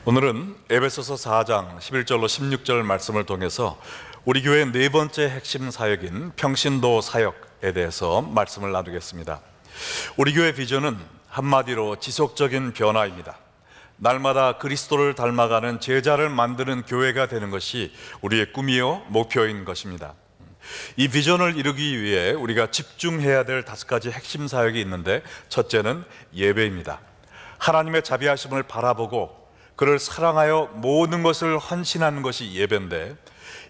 오늘은 에베소서 4장 11절로 16절 말씀을 통해서 우리 교회의 네 번째 핵심 사역인 평신도 사역에 대해서 말씀을 나누겠습니다. 우리 교회 비전은 한마디로 지속적인 변화입니다. 날마다 그리스도를 닮아가는 제자를 만드는 교회가 되는 것이 우리의 꿈이요 목표인 것입니다. 이 비전을 이루기 위해 우리가 집중해야 될 5가지 핵심 사역이 있는데, 첫째는 예배입니다. 하나님의 자비하심을 바라보고 그를 사랑하여 모든 것을 헌신하는 것이 예배인데,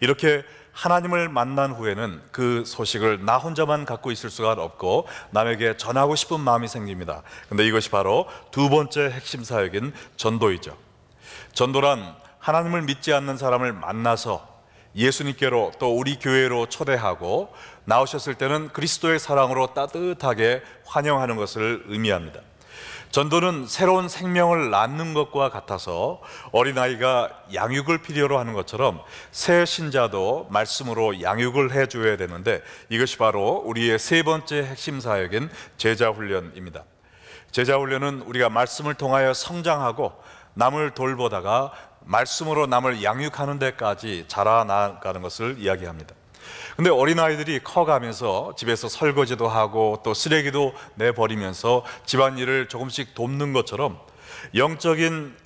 이렇게 하나님을 만난 후에는 그 소식을 나 혼자만 갖고 있을 수가 없고 남에게 전하고 싶은 마음이 생깁니다. 근데 이것이 바로 두 번째 핵심 사역인 전도이죠. 전도란 하나님을 믿지 않는 사람을 만나서 예수님께로 또 우리 교회로 초대하고 나오셨을 때는 그리스도의 사랑으로 따뜻하게 환영하는 것을 의미합니다. 전도는 새로운 생명을 낳는 것과 같아서 어린아이가 양육을 필요로 하는 것처럼 새 신자도 말씀으로 양육을 해줘야 되는데, 이것이 바로 우리의 세 번째 핵심 사역인 제자훈련입니다. 제자훈련은 우리가 말씀을 통하여 성장하고 남을 돌보다가 말씀으로 남을 양육하는 데까지 자라나가는 것을 이야기합니다. 근데 어린아이들이 커가면서 집에서 설거지도 하고 또 쓰레기도 내버리면서 집안일을 조금씩 돕는 것처럼 영적인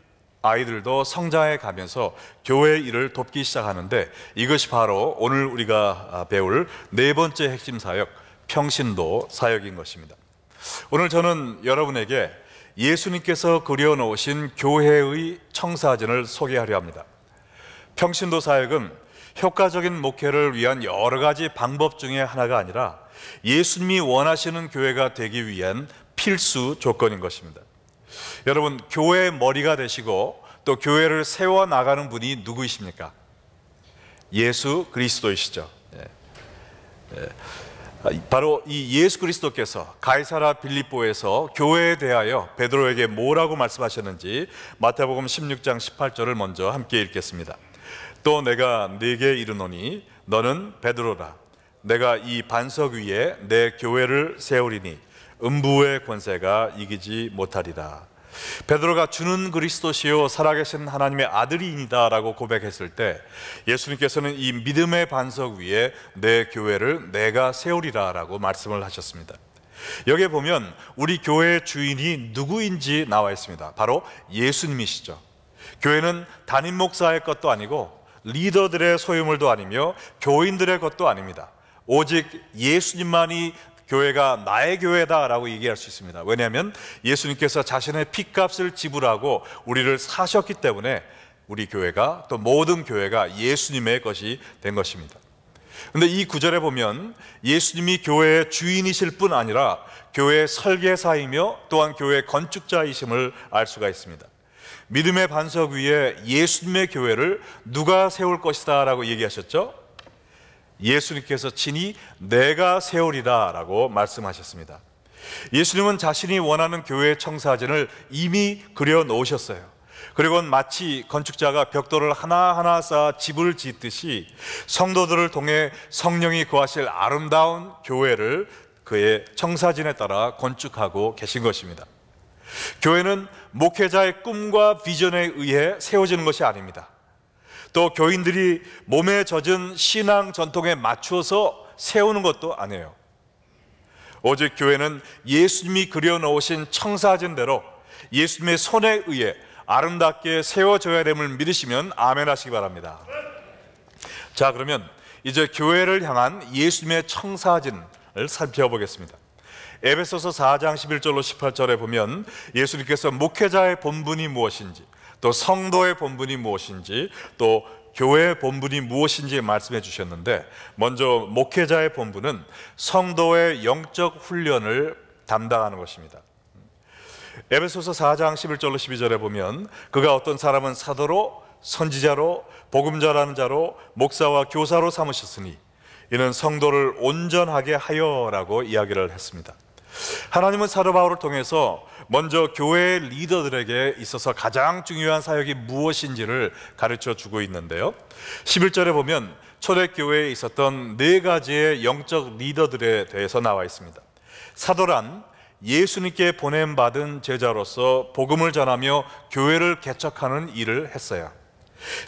아이들도 성장해 가면서 교회 일을 돕기 시작하는데, 이것이 바로 오늘 우리가 배울 네 번째 핵심 사역, 평신도 사역인 것입니다. 오늘 저는 여러분에게 예수님께서 그려놓으신 교회의 청사진을 소개하려 합니다. 평신도 사역은 효과적인 목회를 위한 여러 가지 방법 중에 하나가 아니라 예수님이 원하시는 교회가 되기 위한 필수 조건인 것입니다. 여러분, 교회의 머리가 되시고 또 교회를 세워나가는 분이 누구이십니까? 예수 그리스도이시죠. 바로 이 예수 그리스도께서 가이사라 빌립보에서 교회에 대하여 베드로에게 뭐라고 말씀하셨는지 마태복음 16장 18절을 먼저 함께 읽겠습니다. 또 내가 네게 이르노니 너는 베드로라. 내가 이 반석 위에 내 교회를 세우리니 음부의 권세가 이기지 못하리라. 베드로가 주는 그리스도시요 살아계신 하나님의 아들이니다 라고 고백했을 때, 예수님께서는 이 믿음의 반석 위에 내 교회를 내가 세우리라 라고 말씀을 하셨습니다. 여기에 보면 우리 교회의 주인이 누구인지 나와 있습니다. 바로 예수님이시죠. 교회는 담임 목사의 것도 아니고 리더들의 소유물도 아니며 교인들의 것도 아닙니다. 오직 예수님만이 교회가 나의 교회다라고 얘기할 수 있습니다. 왜냐하면 예수님께서 자신의 핏값을 지불하고 우리를 사셨기 때문에 우리 교회가, 또 모든 교회가 예수님의 것이 된 것입니다. 그런데 이 구절에 보면 예수님이 교회의 주인이실 뿐 아니라 교회의 설계사이며 또한 교회의 건축자이심을 알 수가 있습니다. 믿음의 반석 위에 예수님의 교회를 누가 세울 것이다 라고 얘기하셨죠? 예수님께서 친히 내가 세우리라 라고 말씀하셨습니다. 예수님은 자신이 원하는 교회의 청사진을 이미 그려 놓으셨어요. 그리고 마치 건축자가 벽돌을 하나하나 쌓아 집을 짓듯이 성도들을 통해 성령이 거하실 아름다운 교회를 그의 청사진에 따라 건축하고 계신 것입니다. 교회는 목회자의 꿈과 비전에 의해 세워지는 것이 아닙니다. 또 교인들이 몸에 젖은 신앙 전통에 맞추어서 세우는 것도 아니에요. 오직 교회는 예수님이 그려놓으신 청사진대로 예수님의 손에 의해 아름답게 세워져야 됨을 믿으시면 아멘 하시기 바랍니다. 자, 그러면 이제 교회를 향한 예수님의 청사진을 살펴보겠습니다. 에베소서 4장 11절로 18절에 보면 예수님께서 목회자의 본분이 무엇인지, 또 성도의 본분이 무엇인지, 또 교회의 본분이 무엇인지 말씀해 주셨는데, 먼저 목회자의 본분은 성도의 영적 훈련을 담당하는 것입니다. 에베소서 4장 11절로 12절에 보면 그가 어떤 사람은 사도로, 선지자로, 복음전하는 자로, 목사와 교사로 삼으셨으니 이는 성도를 온전하게 하여라고 이야기를 했습니다. 하나님은 사도 바울을 통해서 먼저 교회의 리더들에게 있어서 가장 중요한 사역이 무엇인지를 가르쳐 주고 있는데요, 11절에 보면 초대교회에 있었던 4가지의 영적 리더들에 대해서 나와 있습니다. 사도란 예수님께 보냄받은 제자로서 복음을 전하며 교회를 개척하는 일을 했어요.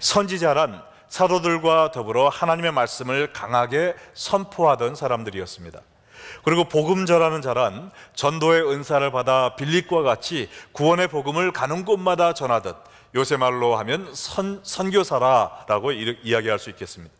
선지자란 사도들과 더불어 하나님의 말씀을 강하게 선포하던 사람들이었습니다. 그리고 복음 전하는 자란 전도의 은사를 받아 빌립과 같이 구원의 복음을 가는 곳마다 전하듯, 요새 말로 하면 선교사라고 이야기할 수 있겠습니다.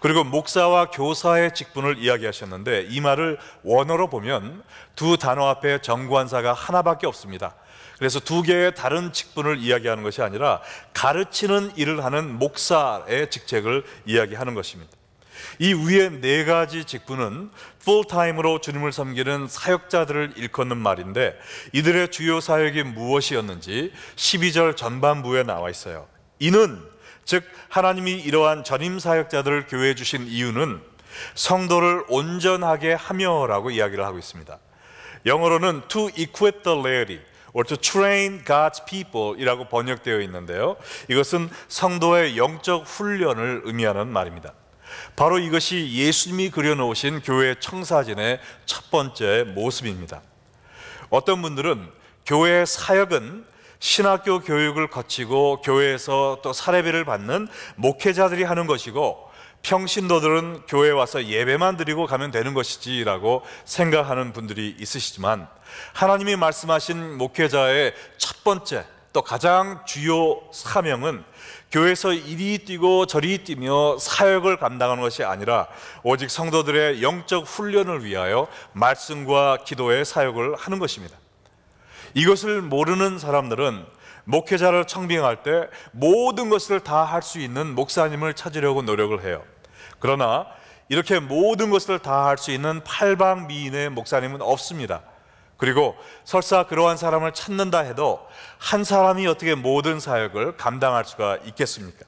그리고 목사와 교사의 직분을 이야기하셨는데, 이 말을 원어로 보면 두 단어 앞에 정관사가 하나밖에 없습니다. 그래서 두 개의 다른 직분을 이야기하는 것이 아니라 가르치는 일을 하는 목사의 직책을 이야기하는 것입니다. 이 위에 네 가지 직분은 풀타임으로 주님을 섬기는 사역자들을 일컫는 말인데, 이들의 주요 사역이 무엇이었는지 12절 전반부에 나와 있어요. 이는 즉 하나님이 이러한 전임 사역자들을 교회에 주신 이유는 성도를 온전하게 하며라고 이야기를 하고 있습니다. 영어로는 to equip the laity or to train God's people 이라고 번역되어 있는데요, 이것은 성도의 영적 훈련을 의미하는 말입니다. 바로 이것이 예수님이 그려놓으신 교회의 청사진의 첫 번째 모습입니다. 어떤 분들은 교회의 사역은 신학교 교육을 거치고 교회에서 또 사례비를 받는 목회자들이 하는 것이고, 평신도들은 교회에 와서 예배만 드리고 가면 되는 것이지라고 생각하는 분들이 있으시지만, 하나님이 말씀하신 목회자의 첫 번째 또 가장 주요 사명은 교회에서 이리 뛰고 저리 뛰며 사역을 감당하는 것이 아니라 오직 성도들의 영적 훈련을 위하여 말씀과 기도의 사역을 하는 것입니다. 이것을 모르는 사람들은 목회자를 청빙할 때 모든 것을 다 할 수 있는 목사님을 찾으려고 노력을 해요. 그러나 이렇게 모든 것을 다 할 수 있는 팔방미인의 목사님은 없습니다. 그리고 설사 그러한 사람을 찾는다 해도 한 사람이 어떻게 모든 사역을 감당할 수가 있겠습니까?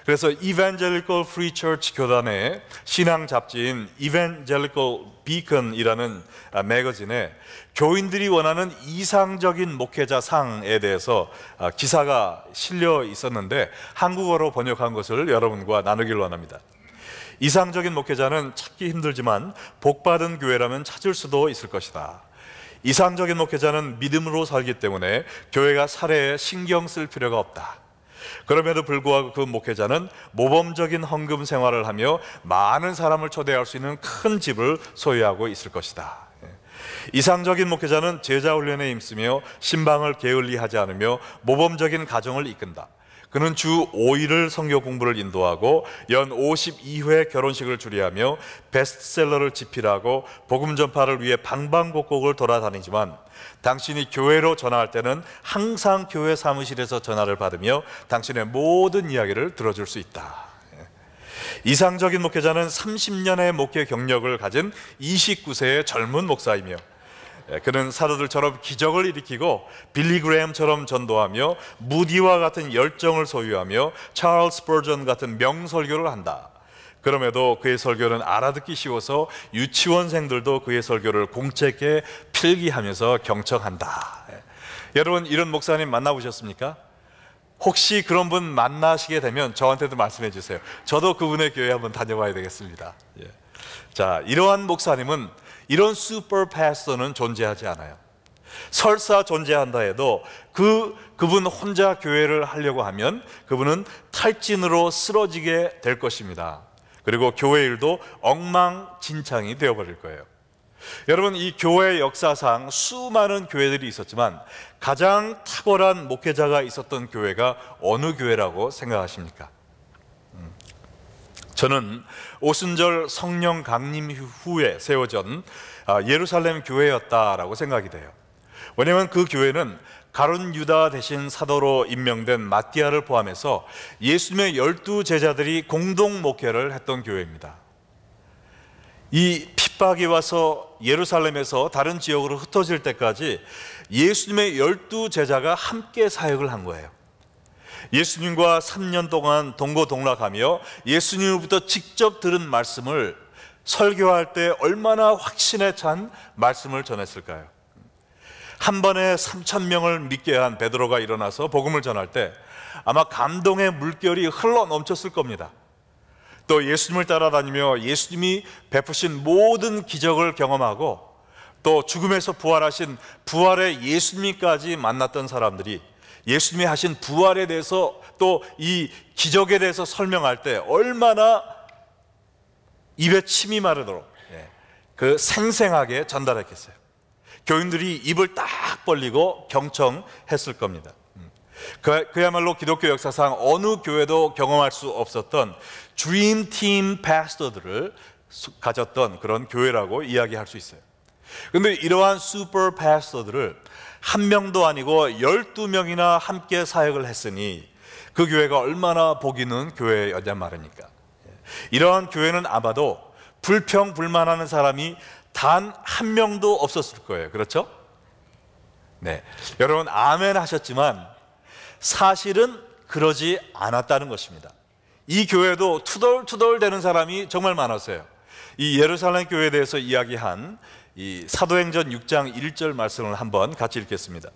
그래서 Evangelical Free Church 교단의 신앙 잡지인 Evangelical Beacon이라는 매거진에 교인들이 원하는 이상적인 목회자 상에 대해서 기사가 실려 있었는데, 한국어로 번역한 것을 여러분과 나누길 원합니다. 이상적인 목회자는 찾기 힘들지만 복받은 교회라면 찾을 수도 있을 것이다. 이상적인 목회자는 믿음으로 살기 때문에 교회가 사례에 신경 쓸 필요가 없다. 그럼에도 불구하고 그 목회자는 모범적인 헌금 생활을 하며 많은 사람을 초대할 수 있는 큰 집을 소유하고 있을 것이다. 이상적인 목회자는 제자 훈련에 힘쓰며 신방을 게을리하지 않으며 모범적인 가정을 이끈다. 그는 주 5일을 성경 공부를 인도하고 연 52회 결혼식을 주례하며 베스트셀러를 집필하고 복음 전파를 위해 방방곡곡을 돌아다니지만, 당신이 교회로 전화할 때는 항상 교회 사무실에서 전화를 받으며 당신의 모든 이야기를 들어줄 수 있다. 이상적인 목회자는 30년의 목회 경력을 가진 29세의 젊은 목사이며, 그는 사도들처럼 기적을 일으키고 빌리 그레엄처럼 전도하며 무디와 같은 열정을 소유하며 찰스 스퍼전 같은 명설교를 한다. 그럼에도 그의 설교는 알아듣기 쉬워서 유치원생들도 그의 설교를 공책에 필기하면서 경청한다. 여러분, 이런 목사님 만나보셨습니까? 혹시 그런 분 만나시게 되면 저한테도 말씀해 주세요. 저도 그분의 교회 한번 다녀봐야 되겠습니다. 자, 이러한 목사님은, 이런 슈퍼 패스터는 존재하지 않아요. 설사 존재한다 해도 그분 혼자 교회를 하려고 하면 그분은 탈진으로 쓰러지게 될 것입니다. 그리고 교회 일도 엉망진창이 되어버릴 거예요. 여러분, 이 교회 역사상 수많은 교회들이 있었지만 가장 탁월한 목회자가 있었던 교회가 어느 교회라고 생각하십니까? 저는 오순절 성령 강림 후에 세워진 예루살렘 교회였다라고 생각이 돼요. 왜냐하면 그 교회는 가룟 유다 대신 사도로 임명된 마띠아를 포함해서 예수님의 12 제자들이 공동 목회를 했던 교회입니다. 이 핍박이 와서 예루살렘에서 다른 지역으로 흩어질 때까지 예수님의 12 제자가 함께 사역을 한 거예요. 예수님과 3년 동안 동고동락하며 예수님으로부터 직접 들은 말씀을 설교할 때 얼마나 확신에 찬 말씀을 전했을까요? 한 번에 3,000명을 믿게 한 베드로가 일어나서 복음을 전할 때 아마 감동의 물결이 흘러 넘쳤을 겁니다. 또 예수님을 따라다니며 예수님이 베푸신 모든 기적을 경험하고 또 죽음에서 부활하신 부활의 예수님까지 만났던 사람들이 예수님이 하신 부활에 대해서 또 이 기적에 대해서 설명할 때 얼마나 입에 침이 마르도록 그 생생하게 전달했겠어요. 교인들이 입을 딱 벌리고 경청했을 겁니다. 그야말로 기독교 역사상 어느 교회도 경험할 수 없었던 드림팀 패스터들을 가졌던 그런 교회라고 이야기할 수 있어요. 그런데 이러한 슈퍼 패스터들을 한 명도 아니고 12명이나 함께 사역을 했으니 그 교회가 얼마나 복 있는 교회였냐 말입니까? 이러한 교회는 아마도 불평불만하는 사람이 단 한 명도 없었을 거예요. 그렇죠? 네, 여러분 아멘 하셨지만 사실은 그러지 않았다는 것입니다. 이 교회도 투덜투덜 되는 사람이 정말 많았어요. 이 예루살렘 교회에 대해서 이야기한 이 사도행전 6장 1절 말씀을 한번 같이 읽겠습니다.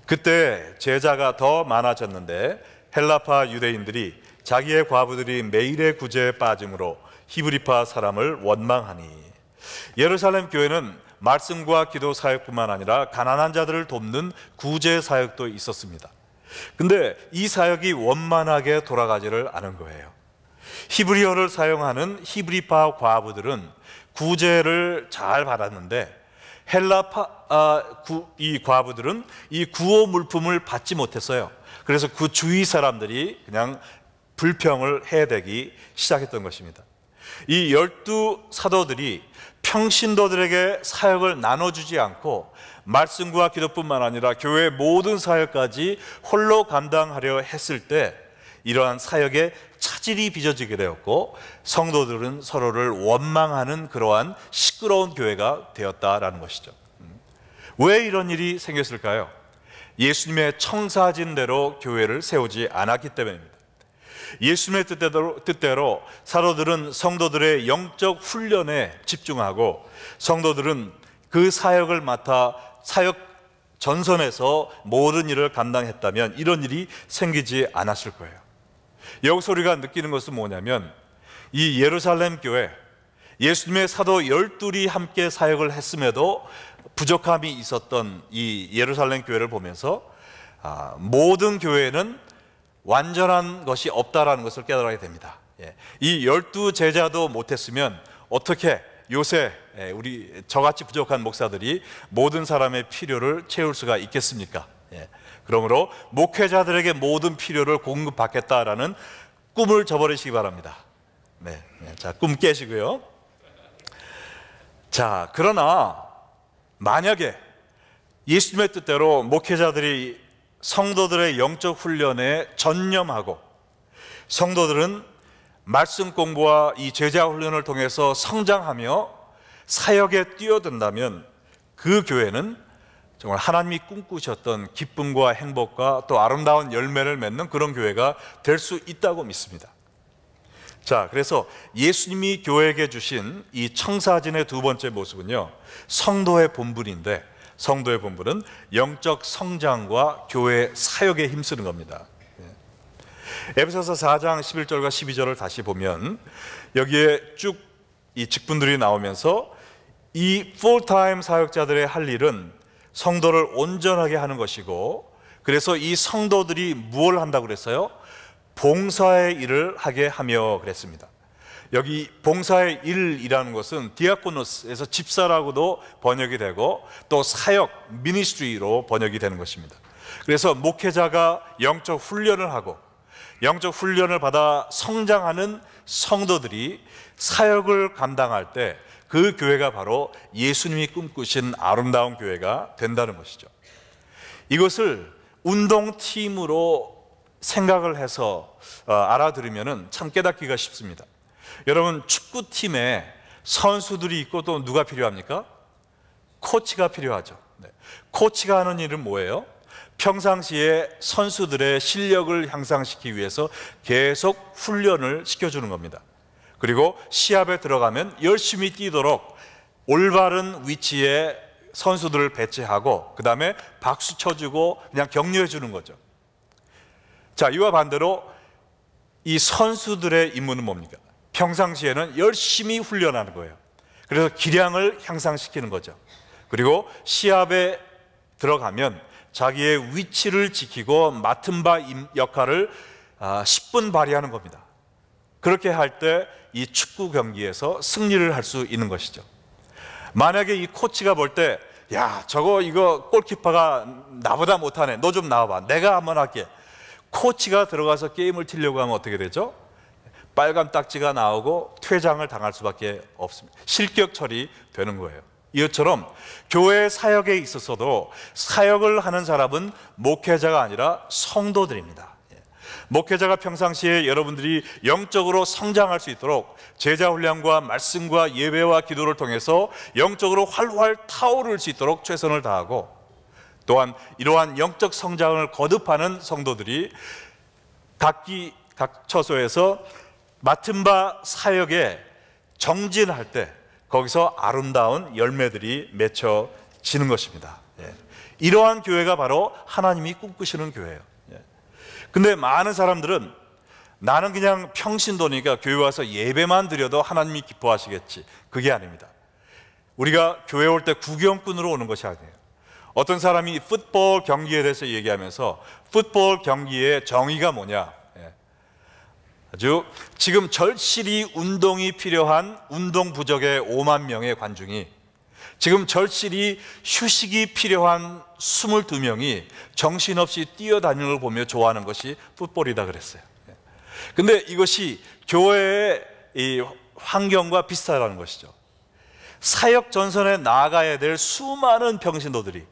그때 제자가 더 많아졌는데 헬라파 유대인들이 자기의 과부들이 매일의 구제에 빠짐으로 히브리파 사람을 원망하니, 예루살렘 교회는 말씀과 기도 사역뿐만 아니라 가난한 자들을 돕는 구제 사역도 있었습니다. 근데 이 사역이 원만하게 돌아가지를 않은 거예요. 히브리어를 사용하는 히브리파 과부들은 구제를 잘 받았는데 헬라파 이 과부들은 이 구호 물품을 받지 못했어요. 그래서 그 주위 사람들이 그냥 불평을 해대기 시작했던 것입니다. 이 12 사도들이 평신도들에게 사역을 나눠주지 않고 말씀과 기도뿐만 아니라 교회의 모든 사역까지 홀로 감당하려 했을 때 이러한 사역에 차질이 빚어지게 되었고 성도들은 서로를 원망하는 그러한 시끄러운 교회가 되었다라는 것이죠. 왜 이런 일이 생겼을까요? 예수님의 청사진대로 교회를 세우지 않았기 때문입니다. 예수님의 뜻대로 사도들은 성도들의 영적 훈련에 집중하고 성도들은 그 사역을 맡아 사역 전선에서 모든 일을 감당했다면 이런 일이 생기지 않았을 거예요. 여기서 우리가 느끼는 것은 뭐냐면 이 예루살렘 교회, 예수님의 사도 12이 함께 사역을 했음에도 부족함이 있었던 이 예루살렘 교회를 보면서 모든 교회는 완전한 것이 없다라는 것을 깨달아야 됩니다. 이 12 제자도 못했으면 어떻게 요새 우리 저같이 부족한 목사들이 모든 사람의 필요를 채울 수가 있겠습니까? 그러므로 목회자들에게 모든 필요를 공급받겠다라는 꿈을 저버리시기 바랍니다. 자, 꿈 깨시고요. 자, 그러나 만약에 예수님의 뜻대로 목회자들이 성도들의 영적 훈련에 전념하고 성도들은 말씀 공부와 이 제자 훈련을 통해서 성장하며 사역에 뛰어든다면 그 교회는 정말 하나님이 꿈꾸셨던 기쁨과 행복과 또 아름다운 열매를 맺는 그런 교회가 될 수 있다고 믿습니다. 자, 그래서 예수님이 교회에게 주신 이 청사진의 두 번째 모습은요, 성도의 본분인데 성도의 본분은 영적 성장과 교회 사역에 힘쓰는 겁니다. 에베소서 4장 11절과 12절을 다시 보면 여기에 쭉 이 직분들이 나오면서 이 풀타임 사역자들의 할 일은 성도를 온전하게 하는 것이고, 그래서 이 성도들이 무엇을 한다고 그랬어요? 봉사의 일을 하게 하며 그랬습니다. 여기 봉사의 일이라는 것은 디아코노스에서 집사라고도 번역이 되고 또 사역, 미니스트리로 번역이 되는 것입니다. 그래서 목회자가 영적 훈련을 하고 영적 훈련을 받아 성장하는 성도들이 사역을 감당할 때 그 교회가 바로 예수님이 꿈꾸신 아름다운 교회가 된다는 것이죠. 이것을 운동팀으로 생각을 해서 알아들으면 참 깨닫기가 쉽습니다. 여러분, 축구팀에 선수들이 있고 또 누가 필요합니까? 코치가 필요하죠. 코치가 하는 일은 뭐예요? 평상시에 선수들의 실력을 향상시키기 위해서 계속 훈련을 시켜주는 겁니다. 그리고 시합에 들어가면 열심히 뛰도록 올바른 위치에 선수들을 배치하고 그 다음에 박수 쳐주고 그냥 격려해 주는 거죠. 자, 이와 반대로 이 선수들의 임무는 뭡니까? 평상시에는 열심히 훈련하는 거예요. 그래서 기량을 향상시키는 거죠. 그리고 시합에 들어가면 자기의 위치를 지키고 맡은 바 역할을 10분 발휘하는 겁니다. 그렇게 할 때 이 축구 경기에서 승리를 할 수 있는 것이죠. 만약에 이 코치가 볼 때, 야, 이거 골키퍼가 나보다 못하네, 너 좀 나와봐, 내가 한번 할게. 코치가 들어가서 게임을 치려고 하면 어떻게 되죠? 빨간 딱지가 나오고 퇴장을 당할 수밖에 없습니다. 실격 처리되는 거예요. 이것처럼 교회 사역에 있어서도 사역을 하는 사람은 목회자가 아니라 성도들입니다. 목회자가 평상시에 여러분들이 영적으로 성장할 수 있도록 제자 훈련과 말씀과 예배와 기도를 통해서 영적으로 활활 타오를 수 있도록 최선을 다하고, 또한 이러한 영적 성장을 거듭하는 성도들이 각 처소에서 맡은 바 사역에 정진할 때 거기서 아름다운 열매들이 맺혀지는 것입니다. 이러한 교회가 바로 하나님이 꿈꾸시는 교회예요. 근데 많은 사람들은 나는 그냥 평신도니까 교회 와서 예배만 드려도 하나님이 기뻐하시겠지. 그게 아닙니다. 우리가 교회 올 때 구경꾼으로 오는 것이 아니에요. 어떤 사람이 풋볼 경기에 대해서 얘기하면서 풋볼 경기의 정의가 뭐냐, 아주 지금 절실히 운동이 필요한 운동 부족의 5만 명의 관중이, 지금 절실히 휴식이 필요한 22명이 정신없이 뛰어다니는 걸 보며 좋아하는 것이 풋볼이다 그랬어요. 근데 이것이 교회의 이 환경과 비슷하다는 것이죠. 사역 전선에 나아가야 될 수많은 평신도들이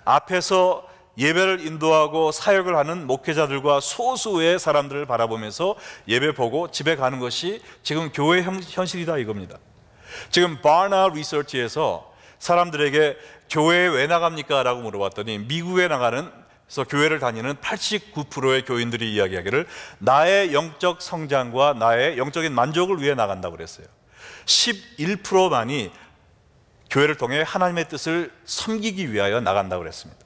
앞에서 예배를 인도하고 사역을 하는 목회자들과 소수의 사람들을 바라보면서 예배 보고 집에 가는 것이 지금 교회 현실이다 이겁니다. 지금 바나 리서치에서 사람들에게 교회에 왜 나갑니까? 라고 물어봤더니 미국에 나가서 교회를 다니는 89%의 교인들이 이야기하기를 나의 영적 성장과 나의 영적인 만족을 위해 나간다고 그랬어요. 11%만이 교회를 통해 하나님의 뜻을 섬기기 위하여 나간다고 그랬습니다.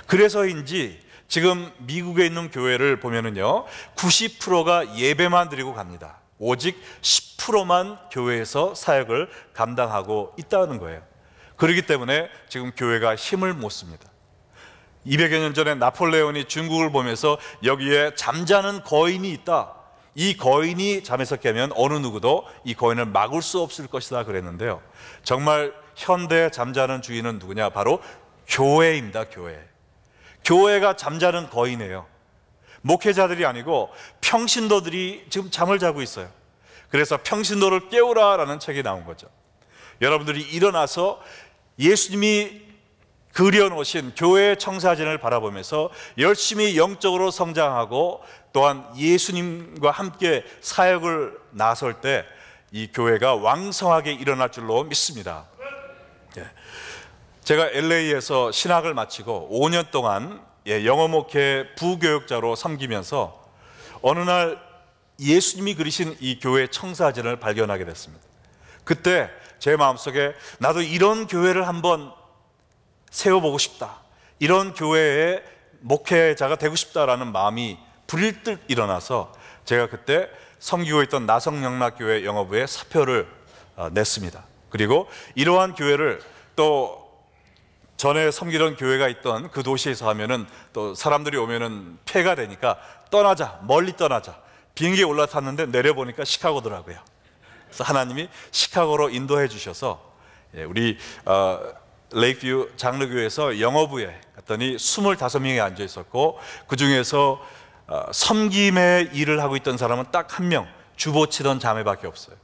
그래서인지 지금 미국에 있는 교회를 보면은요, 90%가 예배만 드리고 갑니다. 오직 10%만 교회에서 사역을 감당하고 있다는 거예요. 그렇기 때문에 지금 교회가 힘을 못 씁니다. 200여 년 전에 나폴레온이 중국을 보면서 여기에 잠자는 거인이 있다, 이 거인이 잠에서 깨면 어느 누구도 이 거인을 막을 수 없을 것이다 그랬는데요, 정말 현대 잠자는 주인은 누구냐? 바로 교회입니다. 교회가 잠자는 거인이에요. 목회자들이 아니고 평신도들이 지금 잠을 자고 있어요. 그래서 평신도를 깨우라 라는 책이 나온 거죠. 여러분들이 일어나서 예수님이 그려놓으신 교회의 청사진을 바라보면서 열심히 영적으로 성장하고 또한 예수님과 함께 사역을 나설 때 이 교회가 왕성하게 일어날 줄로 믿습니다. 제가 LA에서 신학을 마치고 5년 동안 영어 목회 부교육자로 섬기면서 어느 날 예수님이 그리신 이 교회 청사진을 발견하게 됐습니다. 그때 제 마음속에 나도 이런 교회를 한번 세워보고 싶다, 이런 교회의 목회자가 되고 싶다라는 마음이 불일듯 일어나서 제가 그때 섬기고 있던 나성영락교회 영어부에 사표를 냈습니다. 그리고 이러한 교회를 또 전에 섬기던 교회가 있던 그 도시에서 하면은 또 사람들이 오면은 폐가 되니까 떠나자, 멀리 떠나자. 비행기에 올라탔는데 내려보니까 시카고더라고요. 그래서 하나님이 시카고로 인도해 주셔서 우리 레이크뷰 장로교회에서 영어부에 갔더니 25명이 앉아 있었고, 그 중에서 섬김의 일을 하고 있던 사람은 딱 한 명, 주보 치던 자매밖에 없어요.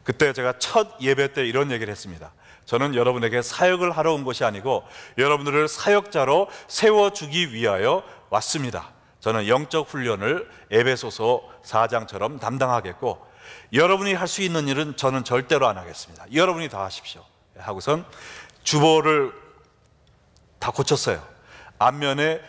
그때 제가 첫 예배 때 이런 얘기를 했습니다. 저는 여러분에게 사역을 하러 온 것이 아니고 여러분들을 사역자로 세워주기 위하여 왔습니다. 저는 영적 훈련을 에베소서 4장처럼 담당하겠고, 여러분이 할 수 있는 일은 저는 절대로 안 하겠습니다. 여러분이 다 하십시오 하고선 주보를 다 고쳤어요. 앞면에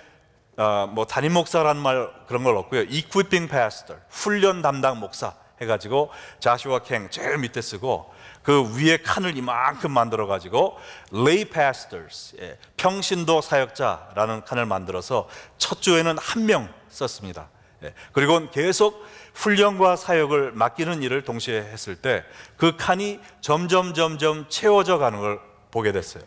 뭐 담임 목사라는 말 그런 걸 없고요, Equipping Pastor, 훈련 담당 목사 해가지고 자슈아 캥 제일 밑에 쓰고, 그 위에 칸을 이만큼 만들어 가지고 Lay Pastors, 평신도 사역자라는 칸을 만들어서 첫 주에는 한 명 썼습니다. 그리고 계속 훈련과 사역을 맡기는 일을 동시에 했을 때 그 칸이 점점 채워져 가는 걸 보게 됐어요.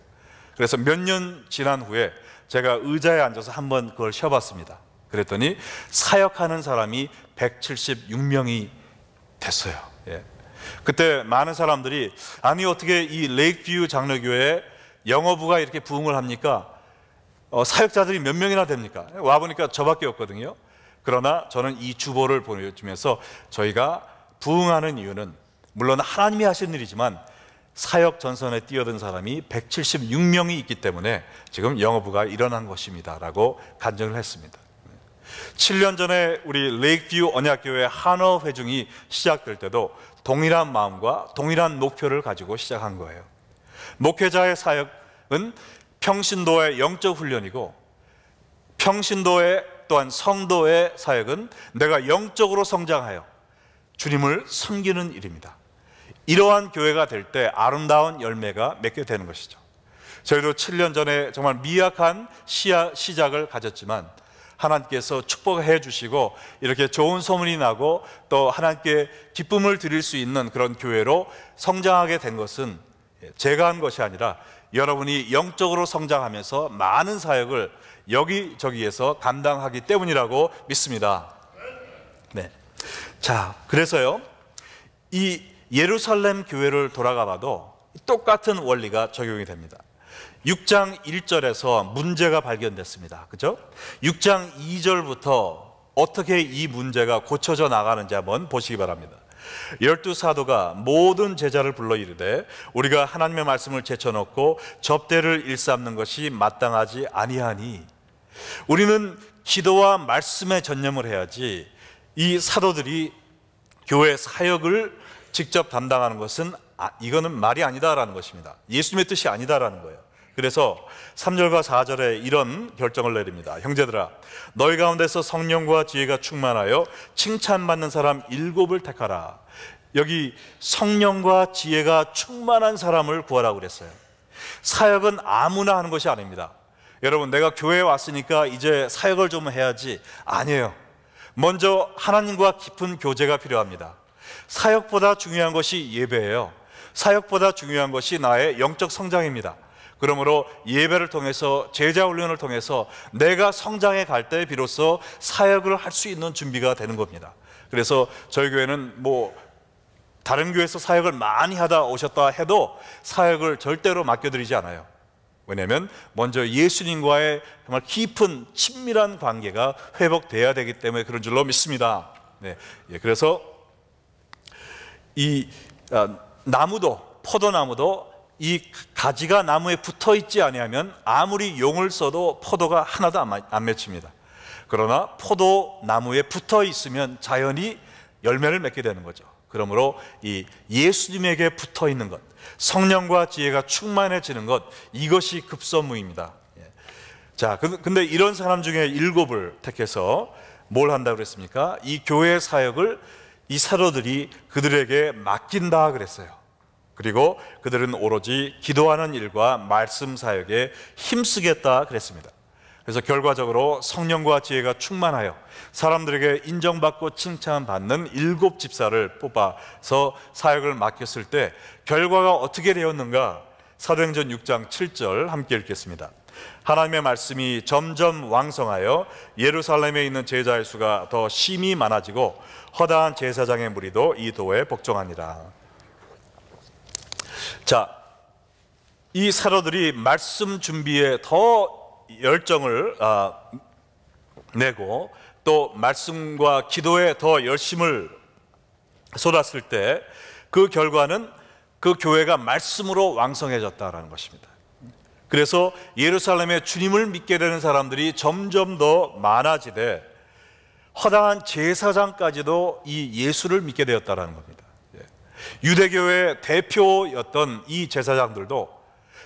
그래서 몇 년 지난 후에 제가 의자에 앉아서 한번 그걸 쉬어봤습니다. 그랬더니 사역하는 사람이 176명이 됐어요. 예. 그때 많은 사람들이 아니 어떻게 이 레이크뷰 장로교회 영어부가 이렇게 부흥을 합니까? 사역자들이 몇 명이나 됩니까? 와보니까 저밖에 없거든요. 그러나 저는 이 주보를 보여주면서 저희가 부흥하는 이유는 물론 하나님이 하신 일이지만 사역 전선에 뛰어든 사람이 176명이 있기 때문에 지금 영어부가 일어난 것입니다 라고 간증을 했습니다. 7년 전에 우리 레이크뷰 언약교회 한어 회중이 시작될 때도 동일한 마음과 동일한 목표를 가지고 시작한 거예요. 목회자의 사역은 평신도의 영적 훈련이고, 평신도의 또한 성도의 사역은 내가 영적으로 성장하여 주님을 섬기는 일입니다. 이러한 교회가 될 때 아름다운 열매가 맺게 되는 것이죠. 저희도 7년 전에 정말 미약한 시작을 가졌지만 하나님께서 축복해 주시고 이렇게 좋은 소문이 나고 또 하나님께 기쁨을 드릴 수 있는 그런 교회로 성장하게 된 것은 제가 한 것이 아니라 여러분이 영적으로 성장하면서 많은 사역을 여기저기에서 감당하기 때문이라고 믿습니다. 네. 자, 그래서요, 이 예루살렘 교회를 돌아가 봐도 똑같은 원리가 적용이 됩니다. 6장 1절에서 문제가 발견됐습니다. 그죠? 6장 2절부터 어떻게 이 문제가 고쳐져 나가는지 한번 보시기 바랍니다. 12사도가 모든 제자를 불러 이르되 우리가 하나님의 말씀을 제쳐놓고 접대를 일삼는 것이 마땅하지 아니하니, 우리는 기도와 말씀에 전념을 해야지 이 사도들이 교회 사역을 직접 담당하는 것은 이거는 말이 아니다라는 것입니다. 예수님의 뜻이 아니다라는 거예요. 그래서 3절과 4절에 이런 결정을 내립니다. 형제들아, 너희 가운데서 성령과 지혜가 충만하여 칭찬받는 사람 7을 택하라. 여기 성령과 지혜가 충만한 사람을 구하라고 그랬어요. 사역은 아무나 하는 것이 아닙니다. 여러분, 내가 교회에 왔으니까 이제 사역을 좀 해야지, 아니에요. 먼저 하나님과 깊은 교제가 필요합니다. 사역보다 중요한 것이 예배예요. 사역보다 중요한 것이 나의 영적 성장입니다. 그러므로 예배를 통해서, 제자 훈련을 통해서 내가 성장해 갈 때 비로소 사역을 할 수 있는 준비가 되는 겁니다. 그래서 저희 교회는 다른 교회에서 사역을 많이 하다 오셨다 해도 사역을 절대로 맡겨드리지 않아요. 왜냐하면 먼저 예수님과의 정말 깊은 친밀한 관계가 회복돼야 되기 때문에 그런 줄로 믿습니다. 네. 그래서 이 나무도, 포도나무도 이 가지가 나무에 붙어 있지 아니하면 아무리 용을 써도 포도가 하나도 안 맺힙니다. 그러나 포도나무에 붙어 있으면 자연히 열매를 맺게 되는 거죠. 그러므로 이 예수님에게 붙어 있는 것, 성령과 지혜가 충만해지는 것, 이것이 급선무입니다. 자, 근데 이런 사람 중에 7을 택해서 뭘 한다고 그랬습니까? 이 교회 사역을 이 사도들이 그들에게 맡긴다 그랬어요. 그리고 그들은 오로지 기도하는 일과 말씀 사역에 힘쓰겠다 그랬습니다. 그래서 결과적으로 성령과 지혜가 충만하여 사람들에게 인정받고 칭찬받는 7 집사를 뽑아서 사역을 맡겼을 때 결과가 어떻게 되었는가? 사도행전 6장 7절 함께 읽겠습니다. 하나님의 말씀이 점점 왕성하여 예루살렘에 있는 제자의 수가 더 심히 많아지고 허다한 제사장의 무리도 이 도에 복종하니라. 자, 이 사도들이 말씀 준비에 더 열정을 내고 또 말씀과 기도에 더 열심을 쏟았을 때 그 결과는 그 교회가 말씀으로 왕성해졌다라는 것입니다. 그래서 예루살렘에 주님을 믿게 되는 사람들이 점점 더 많아지되 허다한 제사장까지도 이 예수를 믿게 되었다라는 겁니다. 유대교의 대표였던 이 제사장들도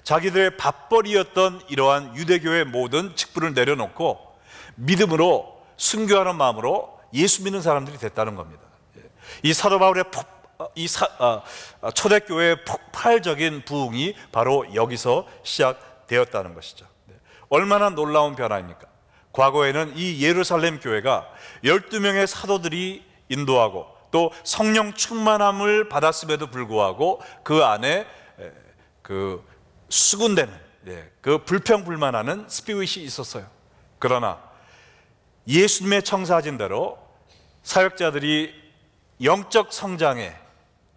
자기들의 밥벌이였던 이러한 유대교의 모든 직분을 내려놓고 믿음으로 순교하는 마음으로 예수 믿는 사람들이 됐다는 겁니다. 이 사도 바울의 초대교회의 폭발적인 부흥이 바로 여기서 시작되었다는 것이죠. 얼마나 놀라운 변화입니까? 과거에는 이 예루살렘 교회가 12명의 사도들이 인도하고 또 성령 충만함을 받았음에도 불구하고 그 안에 수군대는 그 불평불만하는 스피릿이 있었어요. 그러나 예수님의 청사진 대로 사역자들이 영적 성장에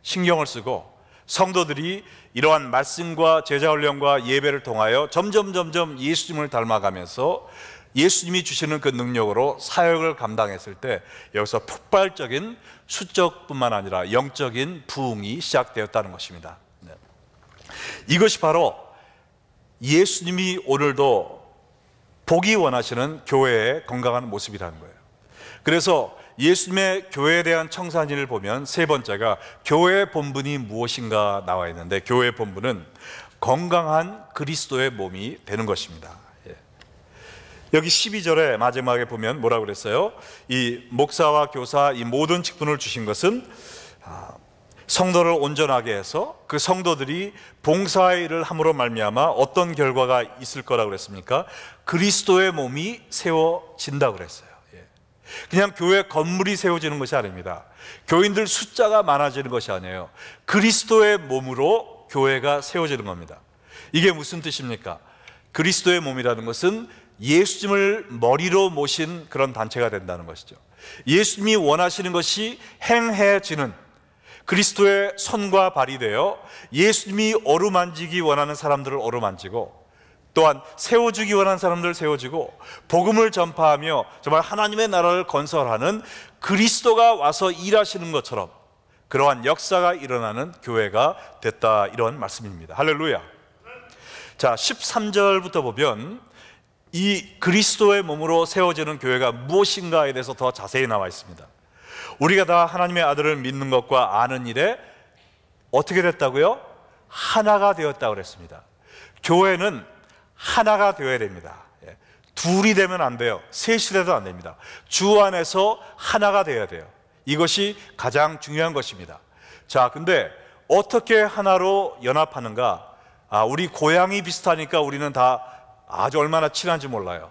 신경을 쓰고 성도들이 이러한 말씀과 제자훈련과 예배를 통하여 점점 예수님을 닮아가면서 예수님이 주시는 그 능력으로 사역을 감당했을 때 여기서 폭발적인 수적뿐만 아니라 영적인 부흥이 시작되었다는 것입니다. 이것이 바로 예수님이 오늘도 보기 원하시는 교회의 건강한 모습이라는 거예요. 그래서 예수님의 교회에 대한 청산인을 보면 세 번째가 교회의 본분이 무엇인가 나와 있는데, 교회의 본분은 건강한 그리스도의 몸이 되는 것입니다. 여기 12절에 마지막에 보면 뭐라고 그랬어요? 이 목사와 교사 이 모든 직분을 주신 것은 성도를 온전하게 해서 그 성도들이 봉사의 일을 함으로 말미암아 어떤 결과가 있을 거라고 그랬습니까? 그리스도의 몸이 세워진다고 그랬어요. 그냥 교회 건물이 세워지는 것이 아닙니다. 교인들 숫자가 많아지는 것이 아니에요. 그리스도의 몸으로 교회가 세워지는 겁니다. 이게 무슨 뜻입니까? 그리스도의 몸이라는 것은 예수님을 머리로 모신 그런 단체가 된다는 것이죠. 예수님이 원하시는 것이 행해지는 그리스도의 손과 발이 되어 예수님이 어루만지기 원하는 사람들을 어루만지고, 또한 세워주기 원하는 사람들을 세워주고, 복음을 전파하며 정말 하나님의 나라를 건설하는 그리스도가 와서 일하시는 것처럼 그러한 역사가 일어나는 교회가 됐다, 이런 말씀입니다. 할렐루야. 자, 13절부터 보면 이 그리스도의 몸으로 세워지는 교회가 무엇인가에 대해서 더 자세히 나와 있습니다. 우리가 다 하나님의 아들을 믿는 것과 아는 일에 어떻게 됐다고요? 하나가 되었다고 그랬습니다. 교회는 하나가 되어야 됩니다. 둘이 되면 안 돼요. 셋이 돼도 안 됩니다. 주 안에서 하나가 되어야 돼요. 이것이 가장 중요한 것입니다. 자, 근데 어떻게 하나로 연합하는가? 우리 고향이 비슷하니까 우리는 다 아주 얼마나 친한지 몰라요.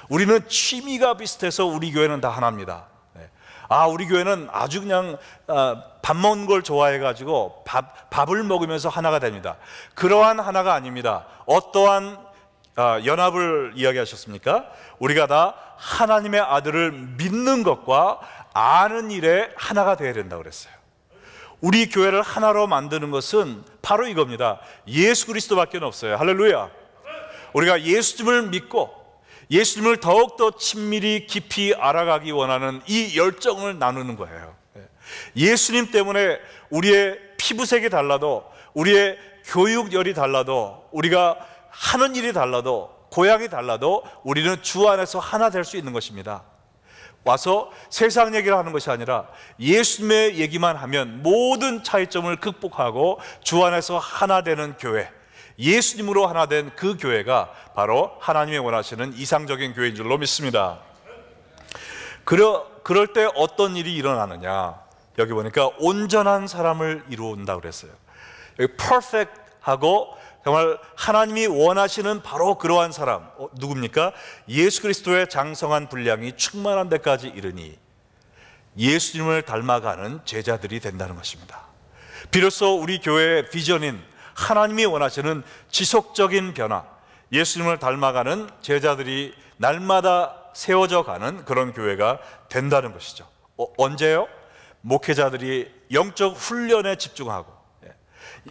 우리는 취미가 비슷해서 우리 교회는 다 하나입니다. 우리 교회는 아주 그냥 밥 먹는 걸 좋아해가지고 밥을 먹으면서 하나가 됩니다. 그러한 하나가 아닙니다. 어떠한 연합을 이야기하셨습니까? 우리가 다 하나님의 아들을 믿는 것과 아는 일에 하나가 되어야 된다고 그랬어요. 우리 교회를 하나로 만드는 것은 바로 이겁니다. 예수 그리스도밖에 없어요. 할렐루야. 우리가 예수님을 믿고 예수님을 더욱더 친밀히 깊이 알아가기 원하는 이 열정을 나누는 거예요. 예수님 때문에 우리의 피부색이 달라도, 우리의 교육열이 달라도, 우리가 하는 일이 달라도, 고향이 달라도 우리는 주 안에서 하나 될 수 있는 것입니다. 와서 세상 얘기를 하는 것이 아니라 예수님의 얘기만 하면 모든 차이점을 극복하고 주 안에서 하나 되는 교회, 예수님으로 하나 된 그 교회가 바로 하나님이 원하시는 이상적인 교회인 줄로 믿습니다. 그럴 때 어떤 일이 일어나느냐, 여기 보니까 온전한 사람을 이루온다고 그랬어요. 여기 perfect하고 정말 하나님이 원하시는 바로 그러한 사람, 누굽니까? 예수 그리스도의 장성한 분량이 충만한 데까지 이르니 예수님을 닮아가는 제자들이 된다는 것입니다. 비로소 우리 교회의 비전인 하나님이 원하시는 지속적인 변화, 예수님을 닮아가는 제자들이 날마다 세워져 가는 그런 교회가 된다는 것이죠. 언제요? 목회자들이 영적 훈련에 집중하고,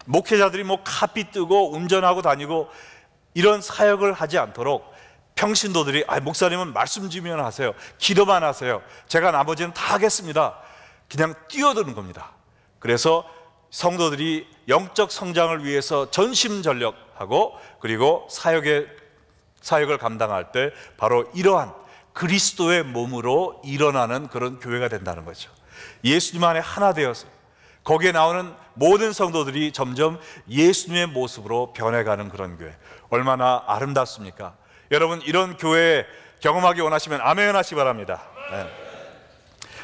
목회자들이 카피 뜨고 운전하고 다니고 이런 사역을 하지 않도록 평신도들이 목사님은 말씀 주면 하세요, 기도만 하세요, 제가 나머지는 다 하겠습니다, 그냥 뛰어드는 겁니다. 그래서 성도들이 영적 성장을 위해서 전심전력하고, 그리고 사역을 감당할 때 바로 이러한 그리스도의 몸으로 일어나는 그런 교회가 된다는 거죠. 예수님 안에 하나 되어서 거기에 나오는 모든 성도들이 점점 예수님의 모습으로 변해가는 그런 교회, 얼마나 아름답습니까? 여러분, 이런 교회 경험하기 원하시면 아멘 하시기 바랍니다. 네.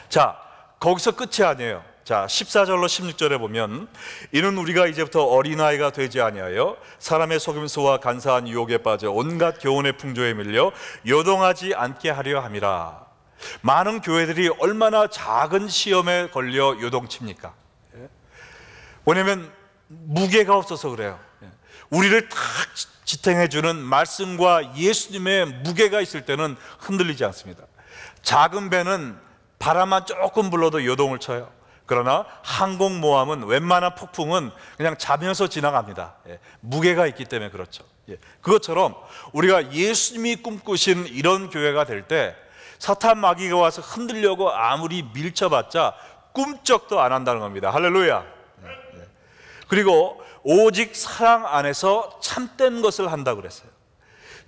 자, 거기서 끝이 아니에요. 자, 14절로 16절에 보면 이는 우리가 이제부터 어린아이가 되지 아니하여 사람의 속임수와 간사한 유혹에 빠져 온갖 교훈의 풍조에 밀려 요동하지 않게 하려 함이라. 많은 교회들이 얼마나 작은 시험에 걸려 요동칩니까? 왜냐하면 무게가 없어서 그래요. 우리를 탁 지탱해주는 말씀과 예수님의 무게가 있을 때는 흔들리지 않습니다. 작은 배는 바람만 조금 불러도 요동을 쳐요. 그러나 항공모함은 웬만한 폭풍은 그냥 자면서 지나갑니다. 무게가 있기 때문에 그렇죠. 그것처럼 우리가 예수님이 꿈꾸신 이런 교회가 될 때 사탄 마귀가 와서 흔들려고 아무리 밀쳐봤자 꿈쩍도 안 한다는 겁니다. 할렐루야. 그리고 오직 사랑 안에서 참된 것을 한다고 그랬어요.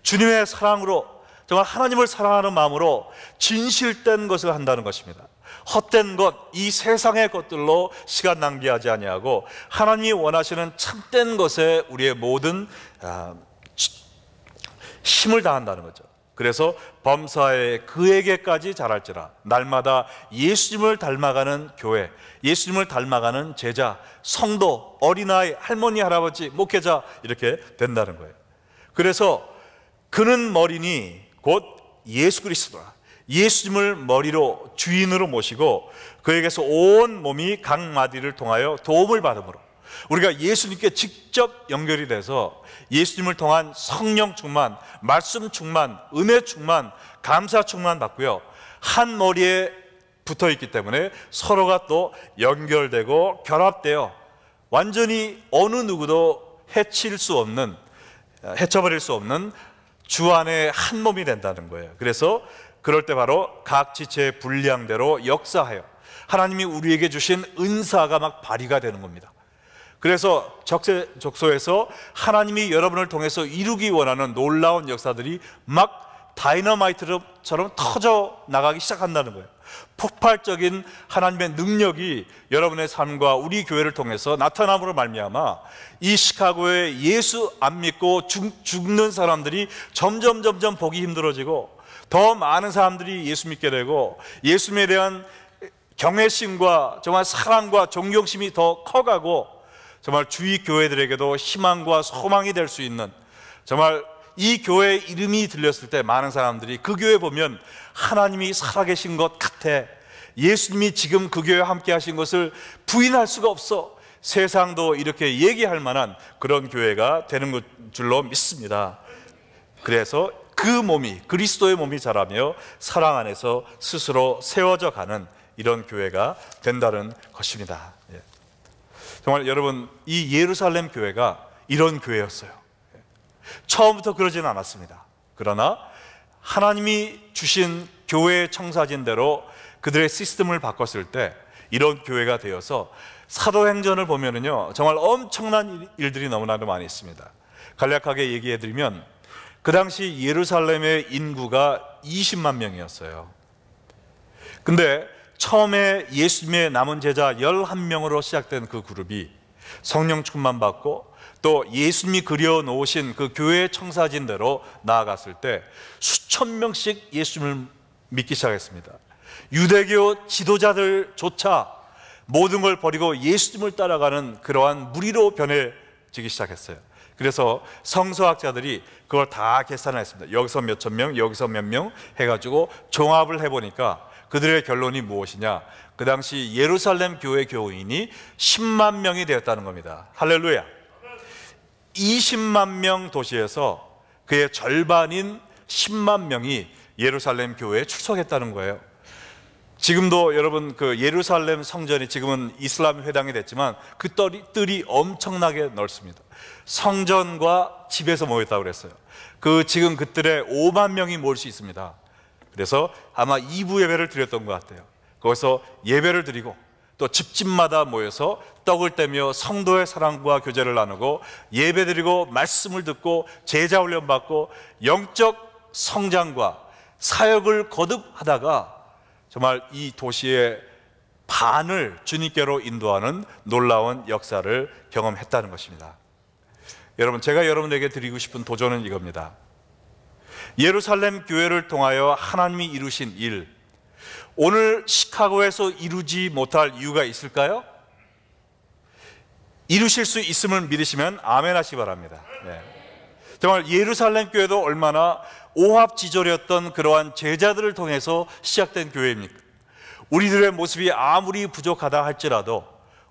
주님의 사랑으로, 정말 하나님을 사랑하는 마음으로 진실된 것을 한다는 것입니다. 헛된 것, 이 세상의 것들로 시간 낭비하지 아니하고 하나님이 원하시는 참된 것에 우리의 모든 힘을 다한다는 거죠. 그래서 범사에 그에게까지 자랄지라. 날마다 예수님을 닮아가는 교회, 예수님을 닮아가는 제자, 성도, 어린아이, 할머니, 할아버지, 목회자 이렇게 된다는 거예요. 그래서 그는 머리니 곧 예수 그리스도라. 예수님을 머리로 주인으로 모시고 그에게서 온 몸이 각 마디를 통하여 도움을 받음으로 우리가 예수님께 직접 연결이 돼서 예수님을 통한 성령 충만, 말씀 충만, 은혜 충만, 감사 충만 받고요, 한 머리에 붙어 있기 때문에 서로가 또 연결되고 결합되어 완전히 어느 누구도 해쳐버릴 수 없는 주 안에 한 몸이 된다는 거예요. 그래서 그럴 때 바로 각 지체의 분량대로 역사하여 하나님이 우리에게 주신 은사가 막 발휘가 되는 겁니다. 그래서 적소에서 하나님이 여러분을 통해서 이루기 원하는 놀라운 역사들이 막 다이너마이트처럼 터져 나가기 시작한다는 거예요. 폭발적인 하나님의 능력이 여러분의 삶과 우리 교회를 통해서 나타남으로 말미암아 이 시카고에 예수 안 믿고 죽는 사람들이 점점 보기 힘들어지고 더 많은 사람들이 예수 믿게 되고 예수님에 대한 경외심과 정말 사랑과 존경심이 더 커가고 정말 주위 교회들에게도 희망과 소망이 될 수 있는, 정말 이 교회 이름이 들렸을 때 많은 사람들이 그 교회 보면 하나님이 살아계신 것 같아, 예수님이 지금 그 교회와 함께 하신 것을 부인할 수가 없어, 세상도 이렇게 얘기할 만한 그런 교회가 되는 줄로 믿습니다. 그래서 그 몸이, 그리스도의 몸이 자라며 사랑 안에서 스스로 세워져 가는 이런 교회가 된다는 것입니다. 정말 여러분, 이 예루살렘 교회가 이런 교회였어요. 처음부터 그러지는 않았습니다. 그러나 하나님이 주신 교회의 청사진대로 그들의 시스템을 바꿨을 때 이런 교회가 되어서 사도행전을 보면은요, 정말 엄청난 일들이 너무나도 많이 있습니다. 간략하게 얘기해드리면 그 당시 예루살렘의 인구가 20만 명이었어요. 근데 처음에 예수님의 남은 제자 11명으로 시작된 그 그룹이 성령 충만 받고 또 예수님이 그려놓으신 그 교회의 청사진대로 나아갔을 때 수천 명씩 예수님을 믿기 시작했습니다. 유대교 지도자들조차 모든 걸 버리고 예수님을 따라가는 그러한 무리로 변해지기 시작했어요. 그래서 성서학자들이 그걸 다 계산했습니다. 여기서 몇천 명, 여기서 몇 명 해가지고 종합을 해보니까 그들의 결론이 무엇이냐? 그 당시 예루살렘 교회 교인이 10만 명이 되었다는 겁니다. 할렐루야. 20만 명 도시에서 그의 절반인 10만 명이 예루살렘 교회에 출석했다는 거예요. 지금도 여러분 그 예루살렘 성전이 지금은 이슬람 회당이 됐지만 그 뜰이 엄청나게 넓습니다. 성전과 집에서 모였다고 그랬어요. 지금 그 뜰에 5만 명이 모일 수 있습니다. 그래서 아마 2부 예배를 드렸던 것 같아요. 거기서 예배를 드리고 또 집집마다 모여서 떡을 떼며 성도의 사랑과 교제를 나누고 예배 드리고 말씀을 듣고 제자 훈련 받고 영적 성장과 사역을 거듭하다가 정말 이 도시의 반을 주님께로 인도하는 놀라운 역사를 경험했다는 것입니다. 여러분, 제가 여러분에게 드리고 싶은 도전은 이겁니다. 예루살렘 교회를 통하여 하나님이 이루신 일, 오늘 시카고에서 이루지 못할 이유가 있을까요? 이루실 수 있음을 믿으시면 아멘 하시기 바랍니다. 정말 예루살렘 교회도 얼마나 오합지졸이었던 그러한 제자들을 통해서 시작된 교회입니까? 우리들의 모습이 아무리 부족하다 할지라도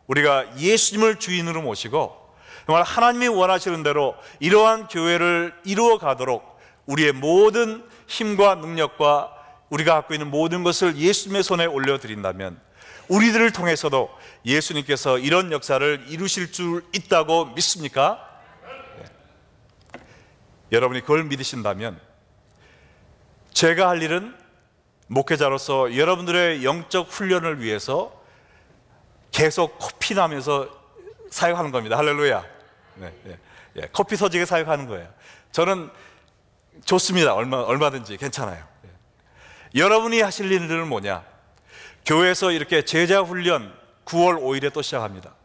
우리가 예수님을 주인으로 모시고 정말 하나님이 원하시는 대로 이러한 교회를 이루어 가도록 우리의 모든 힘과 능력과 우리가 갖고 있는 모든 것을 예수님의 손에 올려드린다면 우리들을 통해서도 예수님께서 이런 역사를 이루실 줄 있다고 믿습니까? 네. 여러분이 그걸 믿으신다면 제가 할 일은 목회자로서 여러분들의 영적 훈련을 위해서 계속 코피 나면서 사역하는 겁니다. 할렐루야. 네, 네, 네. 코피 터지게 사역하는 거예요. 저는 좋습니다. 얼마든지 괜찮아요. 네. 여러분이 하실 일은 뭐냐? 교회에서 이렇게 제자 훈련 9월 5일에 또 시작합니다.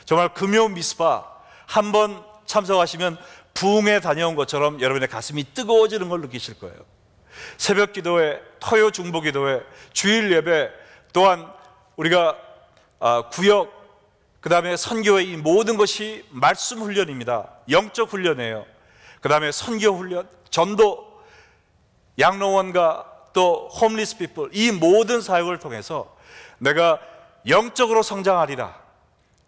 정말 금요 미스바 한번 참석하시면 부흥에 다녀온 것처럼 여러분의 가슴이 뜨거워지는 걸 느끼실 거예요. 새벽 기도회, 토요 중보 기도회, 주일 예배, 또한 우리가 구역, 그 다음에 선교회, 이 모든 것이 말씀 훈련입니다. 영적 훈련이에요. 그 다음에 선교 훈련, 전도, 양로원과 또 홈리스 피플, 이 모든 사역을 통해서 내가 영적으로 성장하리라.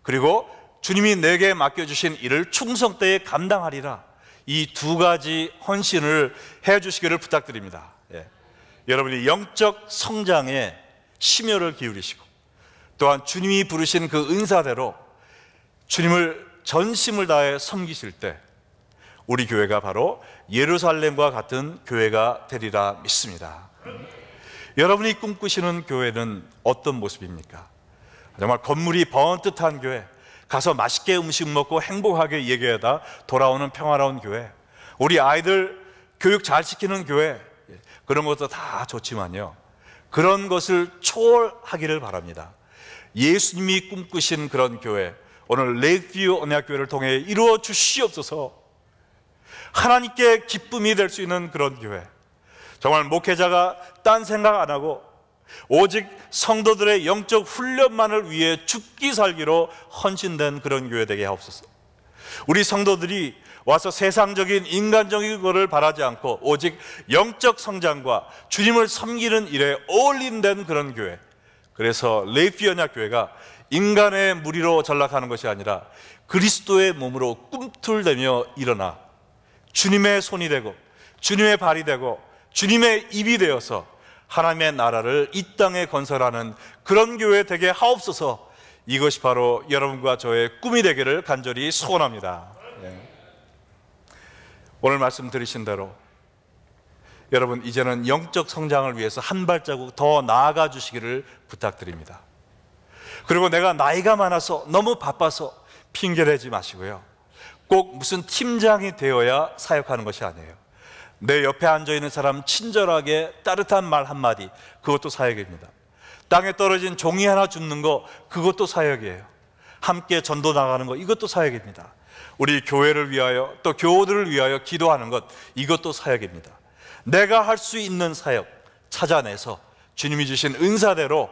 그리고 주님이 내게 맡겨주신 일을 충성되게 감당하리라. 이 두 가지 헌신을 해주시기를 부탁드립니다. 예. 여러분이 영적 성장에 심혈을 기울이시고 또한 주님이 부르신 그 은사대로 주님을 전심을 다해 섬기실 때 우리 교회가 바로 예루살렘과 같은 교회가 되리라 믿습니다. 여러분이 꿈꾸시는 교회는 어떤 모습입니까? 정말 건물이 번듯한 교회, 가서 맛있게 음식 먹고 행복하게 얘기하다 돌아오는 평화로운 교회, 우리 아이들 교육 잘 시키는 교회, 그런 것도 다 좋지만요, 그런 것을 초월하기를 바랍니다. 예수님이 꿈꾸신 그런 교회, 오늘 레이크뷰 언약교회를 통해 이루어 주시옵소서. 하나님께 기쁨이 될 수 있는 그런 교회, 정말 목회자가 딴 생각 안 하고 오직 성도들의 영적 훈련만을 위해 죽기 살기로 헌신된 그런 교회 되게 하옵소서. 우리 성도들이 와서 세상적인 인간적인 것을 바라지 않고 오직 영적 성장과 주님을 섬기는 일에 어울린된 그런 교회, 그래서 레이피 언약교회가 인간의 무리로 전락하는 것이 아니라 그리스도의 몸으로 꿈틀대며 일어나 주님의 손이 되고 주님의 발이 되고 주님의 입이 되어서 하나님의 나라를 이 땅에 건설하는 그런 교회 되게 하옵소서. 이것이 바로 여러분과 저의 꿈이 되기를 간절히 소원합니다. 네. 오늘 말씀 들으신 대로 여러분 이제는 영적 성장을 위해서 한 발자국 더 나아가 주시기를 부탁드립니다. 그리고 내가 나이가 많아서 너무 바빠서 핑계대지 마시고요, 꼭 무슨 팀장이 되어야 사역하는 것이 아니에요. 내 옆에 앉아있는 사람 친절하게 따뜻한 말 한마디, 그것도 사역입니다. 땅에 떨어진 종이 하나 줍는 거, 그것도 사역이에요. 함께 전도 나가는 거, 이것도 사역입니다. 우리 교회를 위하여 또 교우들을 위하여 기도하는 것, 이것도 사역입니다. 내가 할 수 있는 사역 찾아내서 주님이 주신 은사대로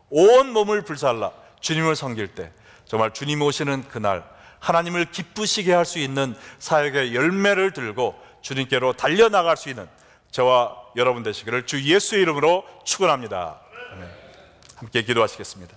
온 몸을 불살라 주님을 섬길 때 정말 주님 오시는 그날 하나님을 기쁘시게 할 수 있는 사역의 열매를 들고 주님께로 달려나갈 수 있는 저와 여러분 되시기를 주 예수의 이름으로 축원합니다. 함께 기도하시겠습니다.